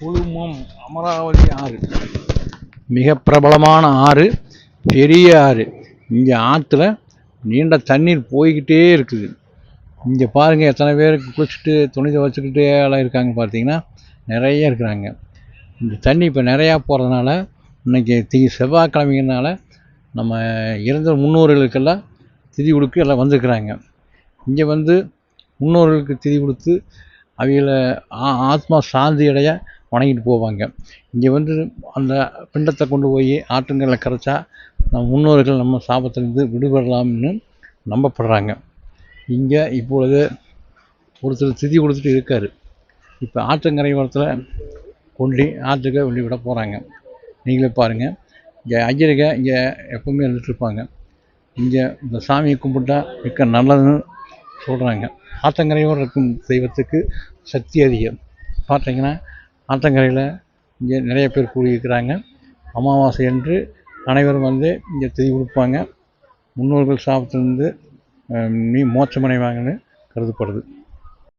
குழுமம் அமராவதி ஆறு மிக பிரபலமான ஆறு, பெரிய ஆறு. இங்கே ஆற்றுல நீண்ட தண்ணீர் போய்கிட்டே இருக்குது. இங்கே பாருங்கள், எத்தனை பேர் குளிச்சுட்டு துணி துவைச்சிக்கிட்டே எல்லாம் இருக்காங்க பார்த்தீங்கன்னா, நிறைய இருக்கிறாங்க. இந்த தண்ணி இப்போ நிறையா போகிறதுனால இன்றைக்கி செவ்வாய்க்கிழமைங்கனால நம்ம இறந்த முன்னோர்களுக்கெல்லாம் திதி கொடுக்க எல்லாம் வந்திருக்கிறாங்க. இங்கே வந்து முன்னோர்களுக்கு திதி கொடுத்து அவங்கள ஆத்மா சாந்தி அடைய வணங்கிட்டு போவாங்க. இங்கே வந்து அந்த பிண்டத்தை கொண்டு போய் ஆற்றுங்களில் கரைச்சா நம்ம முன்னோர்கள் நம்ம சாபத்திலிருந்து விடுபடலாம்னு நம்பப்படுறாங்க. இங்கே இப்பொழுது ஒருத்தர் திதி கொடுத்துட்டு இருக்கார். இப்போ ஆற்றங்கரை ஓரத்தில் கொண்டு ஆற்றுக்க கொண்டு விட போகிறாங்க. நீங்களே பாருங்கள். இங்கே ஐயருங்க இங்கே எப்பவுமே இருந்துகிட்ருப்பாங்க. இங்கே இந்த சாமியை கும்பிட்டா மிக்க நல்லதுன்னு சொல்கிறாங்க. ஆற்றங்கரையோடு இருக்கும் தெய்வத்துக்கு சக்தி அதிகம். பார்த்தீங்கன்னா ஆற்றங்கரையில் இங்கே நிறைய பேர் கூடியிருக்கிறாங்க. அமாவாசை அன்று அனைவரும் வந்து இங்கே திதி கொடுப்பாங்க. முன்னோர்கள் சாபத்திலிருந்து மோட்சமடைவாங்கன்னு கருதப்படுது.